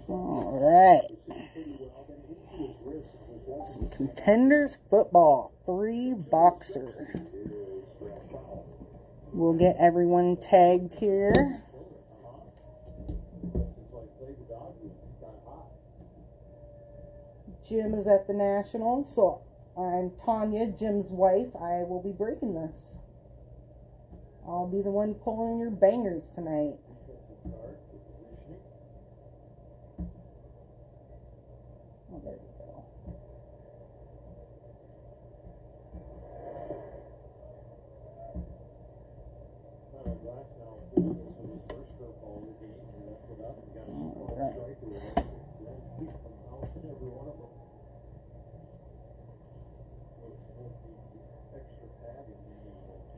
All right. Some Contenders football. 3-boxer. We'll get everyone tagged here. Jim is at the National, so I'm Tanya, Jim's wife. I will be breaking this. I'll be the one pulling your bangers tonight. Oh, there we go.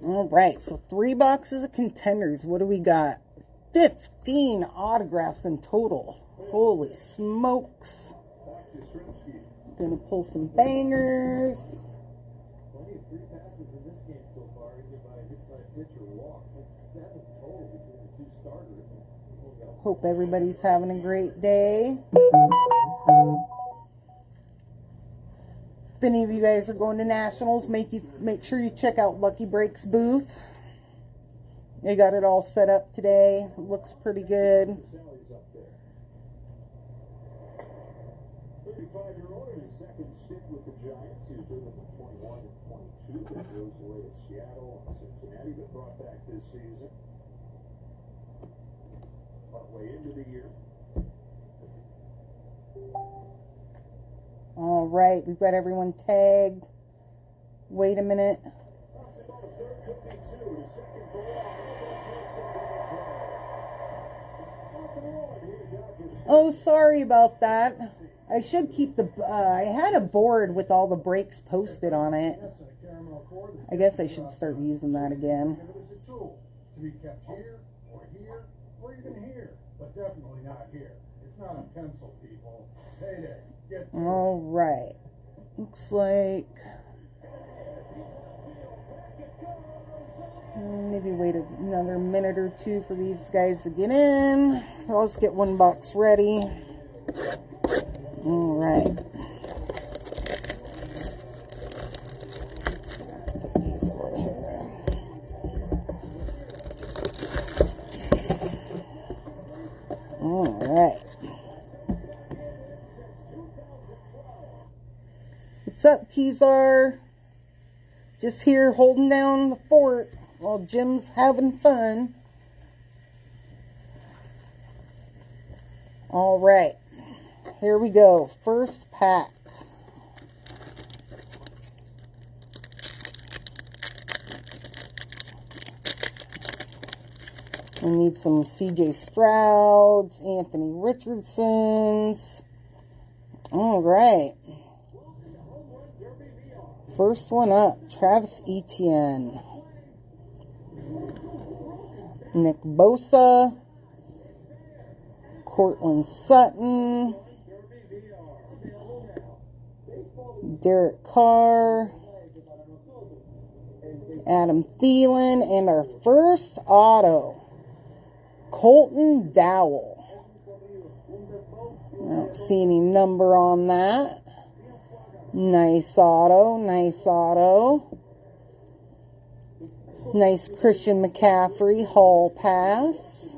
All right, so 3 boxes of Contenders. What do we got? 15 autographs in total. Holy smokes. Gonna pull some bangers. Plenty of free passes in this game so far, either by pitcher walks. That's 7 total between the 2 starters. Hope everybody's having a great day. If any of you guys are going to Nationals, make sure you check out Lucky Break's booth. They got it all set up today. It looks pretty good. 35-year-old in his second stint with the Giants. He was with them in 21 and 22. That goes away to Seattle and Cincinnati, but brought back this season. Partway into the year. All right, we've got everyone tagged. Wait a minute. Oh, sorry about that. I should keep the, I had a board with all the breaks posted on it. I guess I should start using that again. It's a tool to be kept here, or even here, but definitely not here. It's not a pencil, people. Payday. All right. Looks like maybe wait another minute or 2 for these guys to get in. I'll just get 1 box ready. All right. Put these over here. All right. What's up, Kezar? Just here holding down the fort while Jim's having fun. All right. Here we go. First pack. We need some C.J. Strouds, Anthony Richardsons. All right. First one up, Travis Etienne. Nick Bosa. Cortland Sutton. Derek Carr. Adam Thielen. And our first auto, Colton Dowell. I don't see any number on that. Nice auto, nice auto. Nice Christian McCaffrey Hall pass.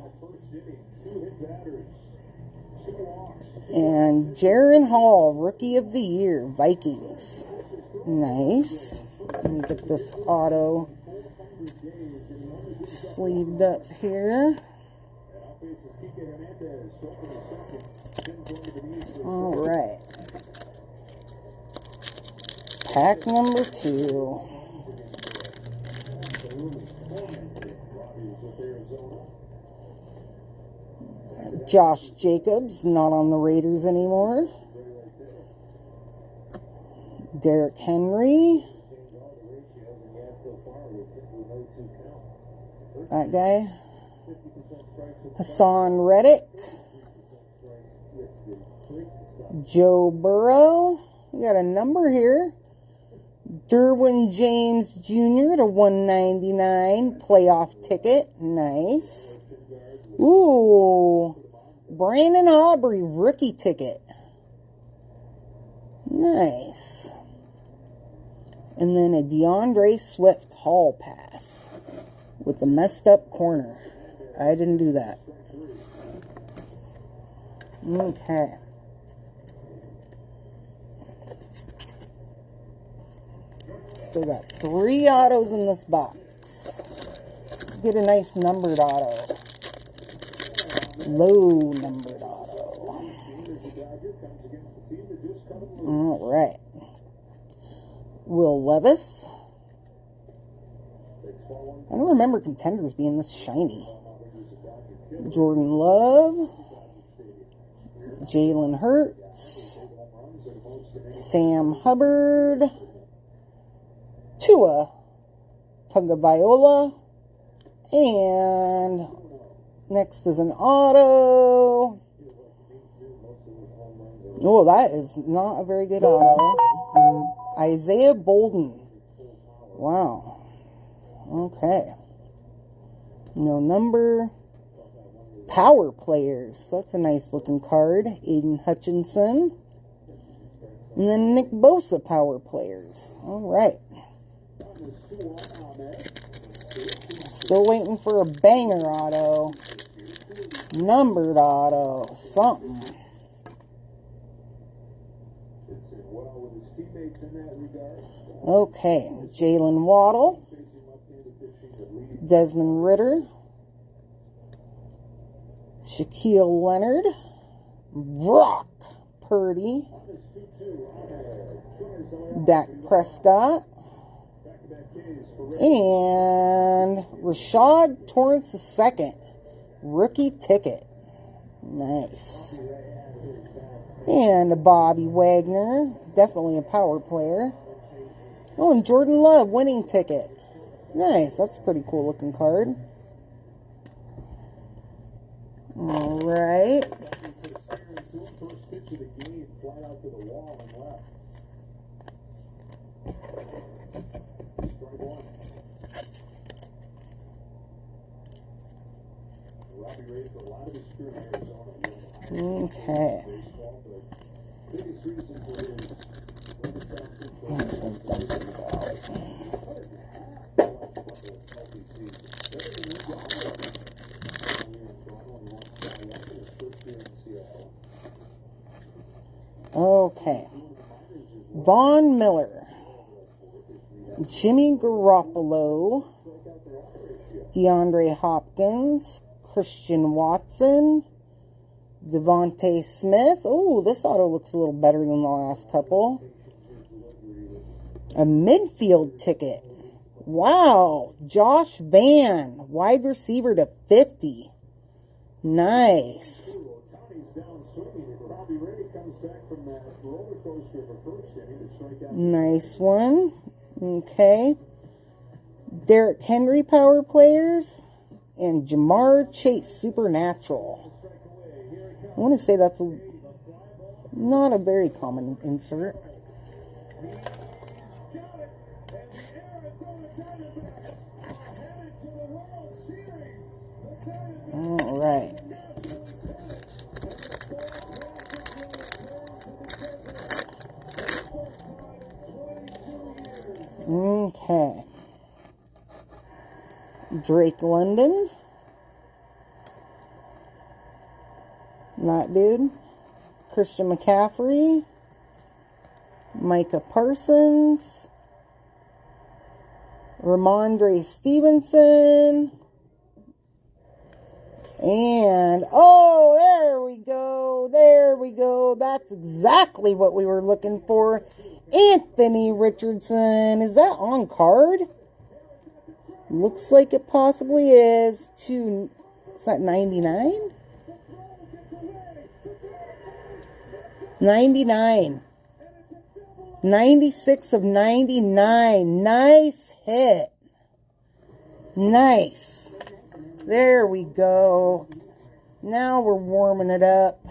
And Jaron Hall, Rookie of the Year, Vikings. Nice. Let me get this auto sleeved up here. All right. Pack number 2. Josh Jacobs, not on the Raiders anymore. Derrick Henry. That guy. Hassan Reddick. Joe Burrow. We got a number here. Derwin James Jr. to 199. Playoff ticket. Nice. Ooh. Brandon Aubrey rookie ticket. Nice. And then a DeAndre Swift Hall pass with the messed up corner. I didn't do that. Okay. Still got 3 autos in this box. Get a nice numbered auto. Low numbered auto. All right. Will Levis. I don't remember Contenders being this shiny. Jordan Love. Jalen Hurts. Sam Hubbard. Tua Tagovailoa. And next is an auto. Oh, that is not a very good auto. Isaiah Bolden. Wow. Okay. No number. Power players. That's a nice looking card. Aiden Hutchinson. And then Nick Bosa power players. All right. Still waiting for a banger auto. Numbered auto. Something. Okay. Jalen Waddle. Desmond Ridder. Shaquille Leonard. Brock Purdy. Dak Prescott. And Rashad Torrance II. Rookie ticket. Nice. And Bobby Wagner. Definitely a power player. Oh, and Jordan Love winning ticket. Nice. That's a pretty cool looking card. All right. First pitch of the game, fly out to the wall and left. Strike one. Robbie Ray for a lot of experience in Arizona. Okay. Biggest reason for his Let's dump these out. Okay. Von Miller. Jimmy Garoppolo. DeAndre Hopkins. Christian Watson. Devontae Smith. Oh, this auto looks a little better than the last couple. A midfield ticket. Wow. Josh Van. Wide receiver to 50. Nice. Nice one. Okay. Derrick Henry power players. And Jamar Chase Supernatural. I want to say that's not a very common insert. All right. Okay. Drake London. That dude. Christian McCaffrey. Micah Parsons. Ramondre Stevenson. And, oh, there we go. There we go. That's exactly what we were looking for. Anthony Richardson. Is that on card? Looks like it possibly is. Is that 99? 99. 96 of 99. Nice hit. Nice. There we go. Now we're warming it up.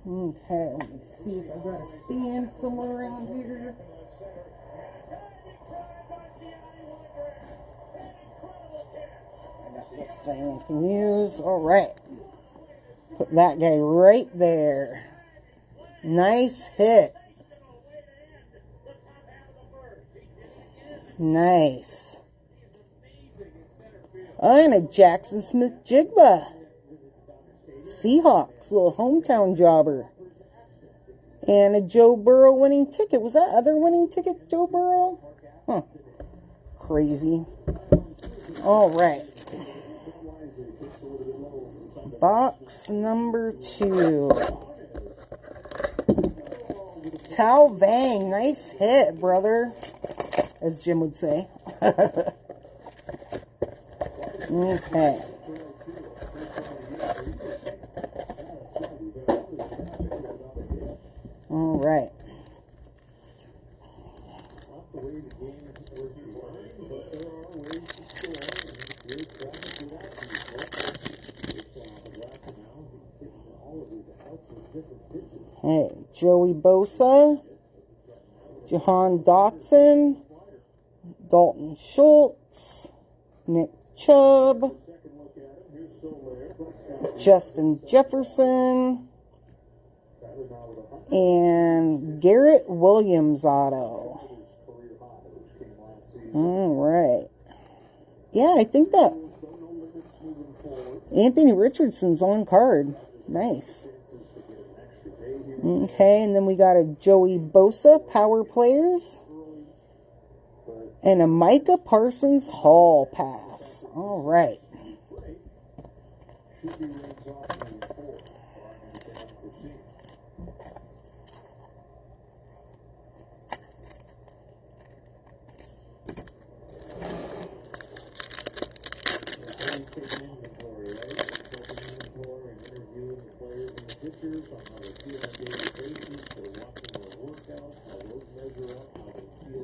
Okay, let me see. see if I got a stand somewhere around here. I got this thing I can use. Alright. Put that guy right there. Nice hit. Nice. And a Jackson Smith-Jigba. Seahawks, little hometown jobber. And a Joe Burrow winning ticket. Was that other winning ticket, Joe Burrow? Huh. Crazy. All right. Box number 2. Tao Vang. Nice hit, brother. As Jim would say. Okay. All right. Hey, Joey Bosa, Jahan Dotson, Dalton Schultz, Nick Chubb, Justin Jefferson, and Garrett Williams auto. All right. Yeah, I think that Anthony Richardson's on card. Nice. Okay, and then we got a Joey Bosa Power Players and a Micah Parsons Hall pass. All right.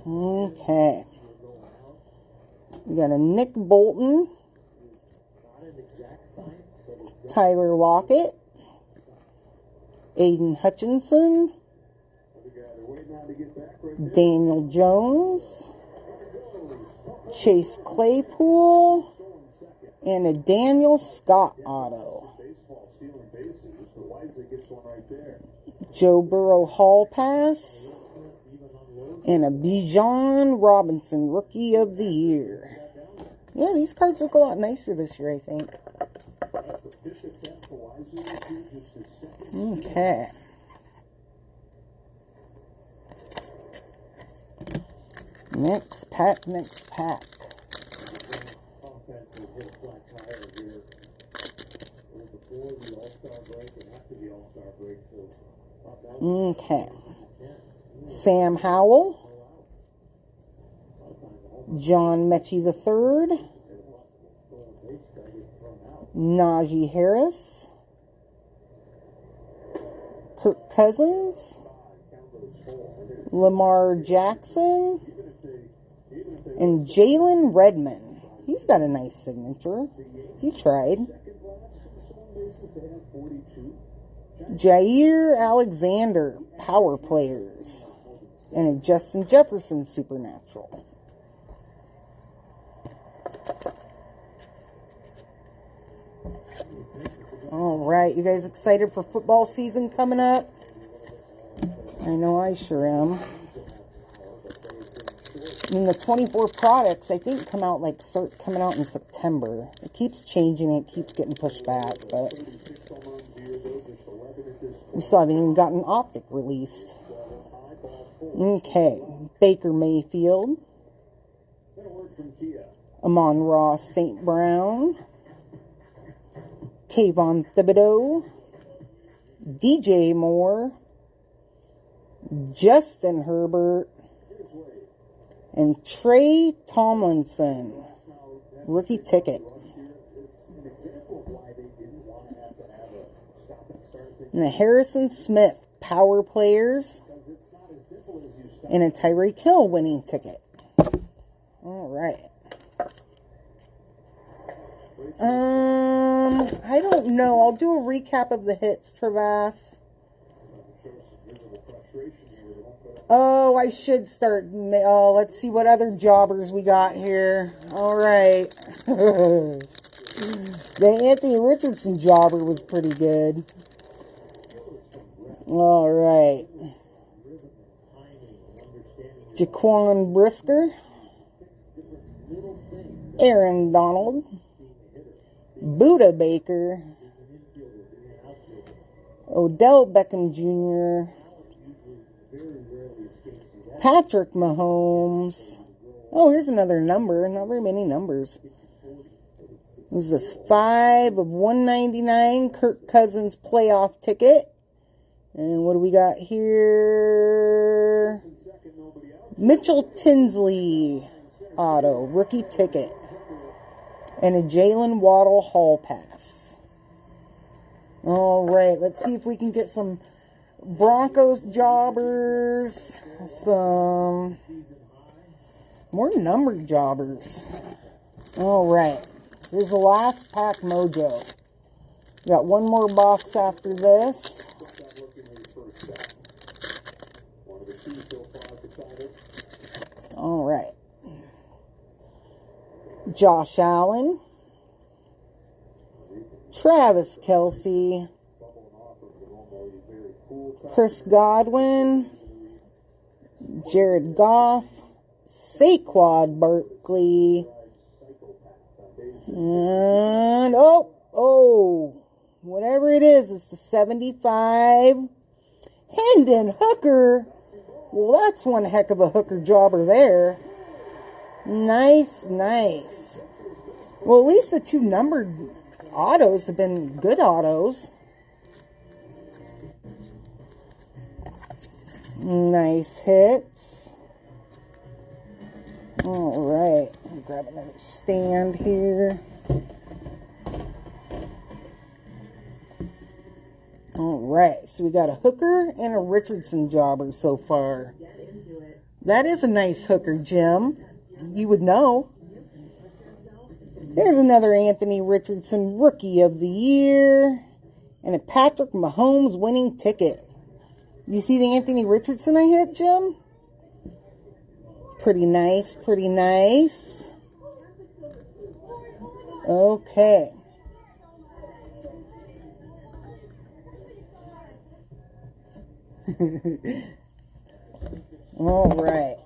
Okay. We got a Nick Bolton, Tyler Lockett, Aiden Hutchinson, Daniel Jones, Chase Claypool, and a Daniel Scott auto. Joe Burrow Hall pass. And a Bijan Robinson Rookie of the Year. Yeah, these cards look a lot nicer this year, I think. Okay. Next pack, next pack. Okay. Sam Howell, John Mechie III, Najee Harris, Kirk Cousins, Lamar Jackson, and Jalen Redmond. He's got a nice signature. He tried. Jair Alexander, Power Players. And a Justin Jefferson Supernatural. All right, you guys excited for football season coming up? I know I sure am. I mean, the 24 products, I think, start coming out in September. It keeps changing, it keeps getting pushed back, but we still haven't even gotten Optic released. Okay, Baker Mayfield, Amon-Ra St. Brown, Kayvon Thibodeau, DJ Moore, Justin Herbert, and Trey Tomlinson, rookie ticket. And a Harrison Smith, Power Players, and a Tyreek Hill winning ticket. All right. I don't know. I'll do a recap of the hits, Travas. Oh, I should start. Oh, let's see what other jobbers we got here. All right. The Anthony Richardson jobber was pretty good. All right. Jaquan Brisker. Aaron Donald. Buda Baker. Odell Beckham Jr. Patrick Mahomes. Oh, here's another number. Not very many numbers. What is this? 5 of 199. Kirk Cousins playoff ticket. And what do we got here? Mitchell Tinsley auto. Rookie ticket. And a Jalen Waddle Hall pass. All right. Let's see if we can get some Broncos jobbers. Some more numbered jobbers. All right. Here's the last pack mojo. We got one more box after this. All right. Josh Allen. Travis Kelce. Chris Godwin. Jared Goff. Saquon Barkley. And, whatever it is, it's the 75. Hendon Hooker. Well, that's one heck of a hooker jobber there. Nice, nice. Well, at least the two numbered autos have been good autos. Nice hits. All right. Let me grab another stand here. All right. So we got a hooker and a Richardson jobber so far. That is a nice hooker, Jim. You would know. There's another Anthony Richardson Rookie of the Year. And a Patrick Mahomes winning ticket. You see the Anthony Richardson I hit, Jim? Pretty nice, pretty nice. Okay. All right.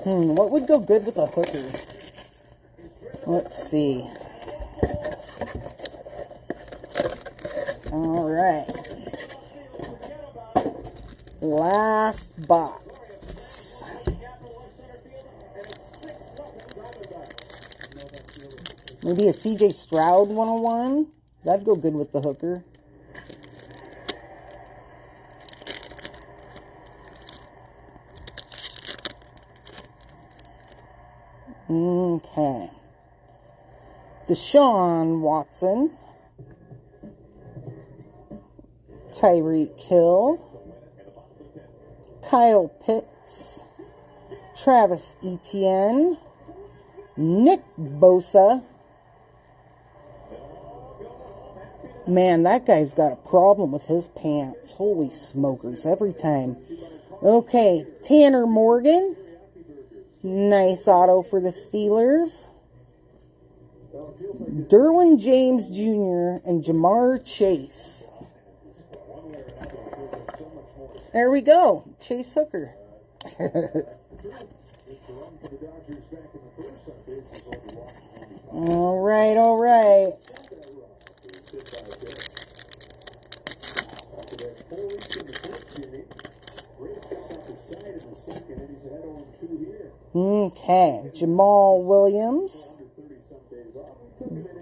What would go good with a hooker? Let's see. All right. Last box. Maybe a CJ Stroud 101. That'd go good with the hooker. Okay. Deshaun Watson. Tyreek Hill. Kyle Pitts. Travis Etienne. Nick Bosa. Man, that guy's got a problem with his pants. Holy smokers, every time. Okay, Tanner Morgan. Nice auto for the Steelers. Derwin James Jr. and Jamar Chase. There we go. Chase Hooker. All right, all right. Okay, Jamal Williams,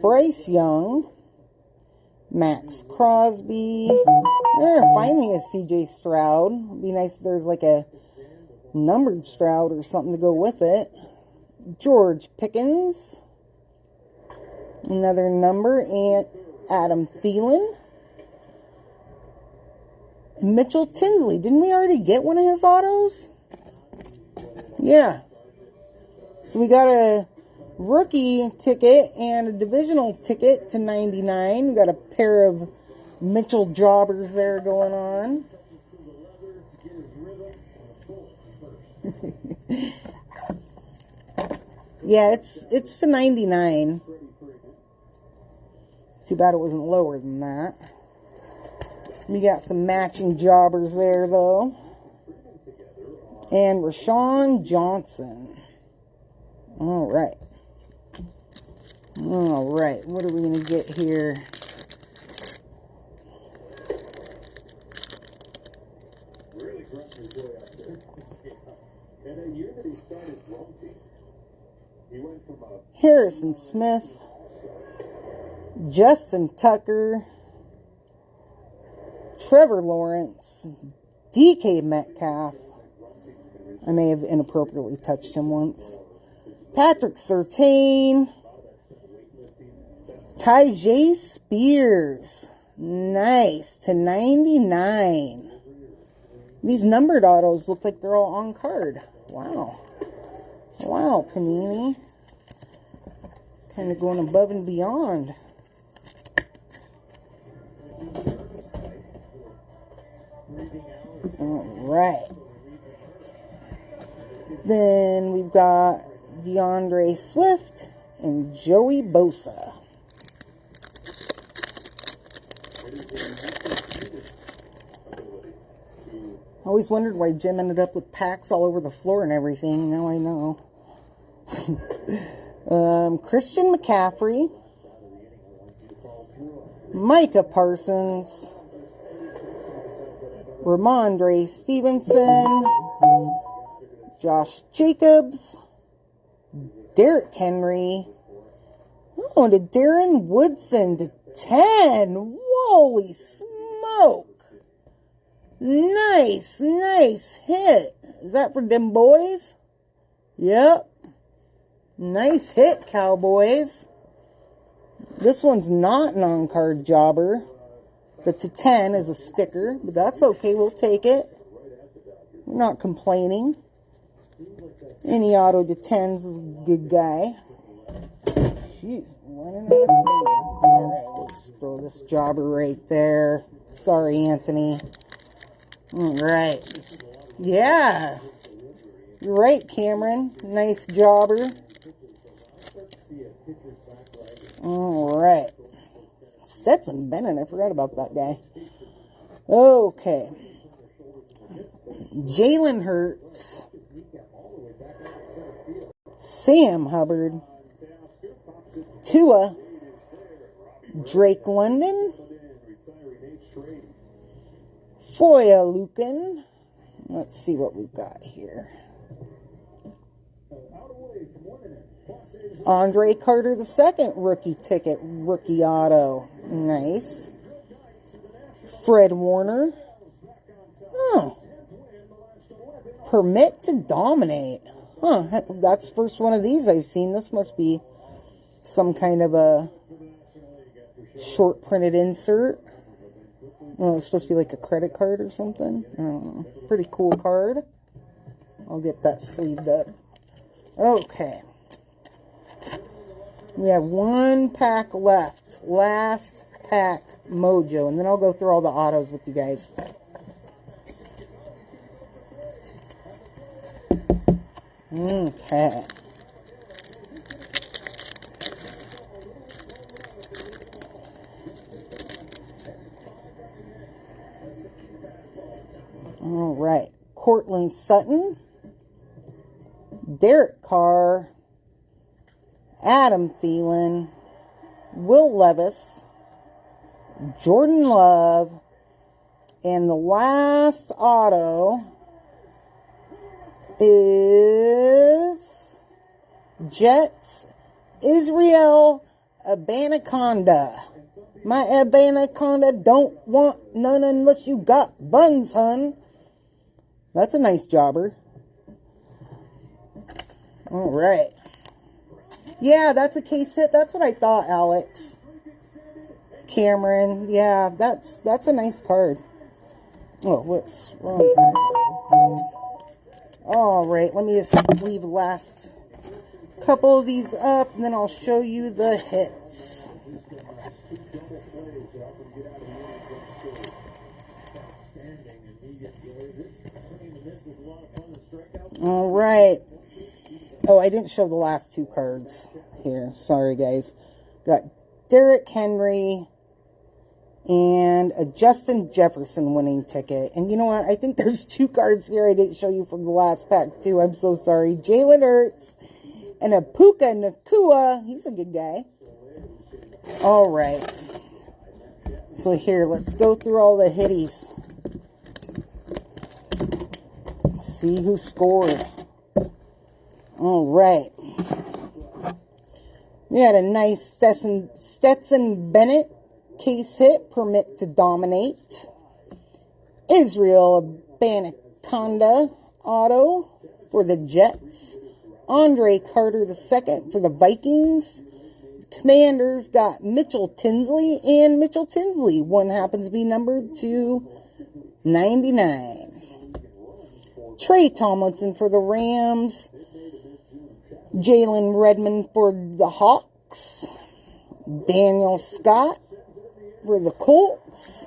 Bryce Young, Max Crosby, finally a CJ Stroud. It'd be nice if there's like a numbered Stroud or something to go with it. George Pickens, another number, and Adam Thielen. Mitchell Tinsley, didn't we already get one of his autos? Yeah. So we got a rookie ticket and a divisional ticket to 99. We got a pair of Mitchell jobbers there going on. Yeah, it's to 99. Too bad it wasn't lower than that. We got some matching jobbers there, though. And Rashawn Johnson. All right. All right. What are we going to get here? Harrison Smith. Justin Tucker. Trevor Lawrence. DK Metcalf. I may have inappropriately touched him once. Patrick Surtain. Tyjae Spears. Nice. To 99. These numbered autos look like they're all on card. Wow. Wow, Panini. Kind of going above and beyond. Alright. Then we've got DeAndre Swift and Joey Bosa. I always wondered why Jim ended up with packs all over the floor and everything. Now I know. Christian McCaffrey. Micah Parsons. Ramondre Stevenson. Josh Jacobs. Derrick Henry. Oh, to Darren Woodson to 10. Holy smoke. Nice, nice hit. Is that for them boys? Yep. Nice hit, Cowboys. This one's not an on-card jobber. The to 10 is a sticker, but that's okay. We'll take it. We're not complaining. Any auto to 10s is a good guy. Jeez, running out of stands. Alright, we'll just throw this jobber right there. Sorry, Anthony. Alright. Yeah. You're right, Cameron. Nice jobber. Alright. Stetson Bennett. I forgot about that guy. Okay. Jalen Hurts. Sam Hubbard. Tua. Drake London. Foya Lucan. Let's see what we've got here. Andre Carter II, rookie ticket, rookie auto. Nice. Fred Warner. Oh. Permit to dominate. Huh, that's the first one of these I've seen. This must be some kind of a short printed insert. Oh, it's supposed to be like a credit card or something. I don't know. Pretty cool card. I'll get that sleeved up. Okay. We have one pack left. Last pack mojo. And then I'll go through all the autos with you guys. Okay. All right. Cortland Sutton. Derek Carr. Adam Thielen. Will Levis. Jordan Love. And the last auto is Jets Israel Abanaconda. My Abanaconda don't want none unless you got buns, hun. That's a nice jobber. All right. Yeah, that's a case hit. That's what I thought, Alex. Cameron. Yeah, that's a nice card. Oh, whoops. Wrong guy. All right, let me just leave the last couple of these up, and then I'll show you the hits. All right. Oh, I didn't show the last two cards here. Sorry, guys. Got Derrick Henry and a Justin Jefferson winning ticket. And you know what? I think there's two cards here I didn't show you from the last pack, too. I'm so sorry. Jalen Hurts and a Puka Nacua. He's a good guy. All right. So here, let's go through all the hitties. See who scored. All right. We had a nice Stetson Bennett case hit, permit to dominate. Israel Abanikanda auto for the Jets. Andre Carter II for the Vikings. Commanders got Mitchell Tinsley and Mitchell Tinsley. One happens to be numbered to 99. Trey Tomlinson for the Rams. Jalen Redmond for the Hawks. Daniel Scott for the Colts.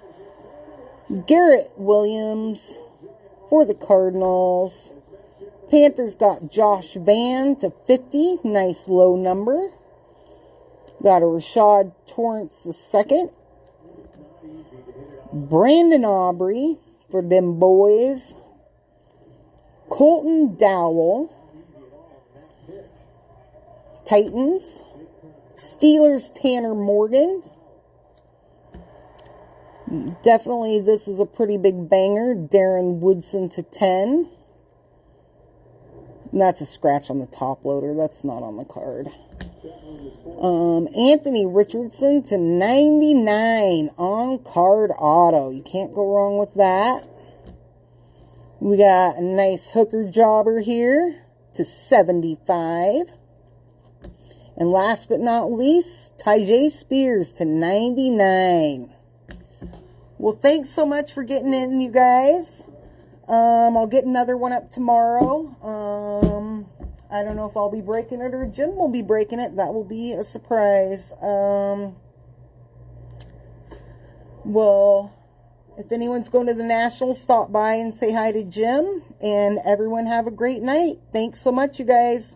Garrett Williams for the Cardinals. Panthers got Josh Vann to 50. Nice low number. Got a Rashad Torrance II. Brandon Aubrey for them boys. Colton Dowell. Titans. Steelers Tanner Morgan. Definitely this is a pretty big banger. Darren Woodson to 10. And that's a scratch on the top loader. That's not on the card. Anthony Richardson to 99 on card auto. You can't go wrong with that. We got a nice hooker jobber here to 75. And last but not least, Tyjae Spears to 99. Well, thanks so much for getting in, you guys. I'll get another one up tomorrow. I don't know if I'll be breaking it or Jim will be breaking it. That will be a surprise. Well, if anyone's going to the Nationals, stop by and say hi to Jim. And everyone have a great night. Thanks so much, you guys.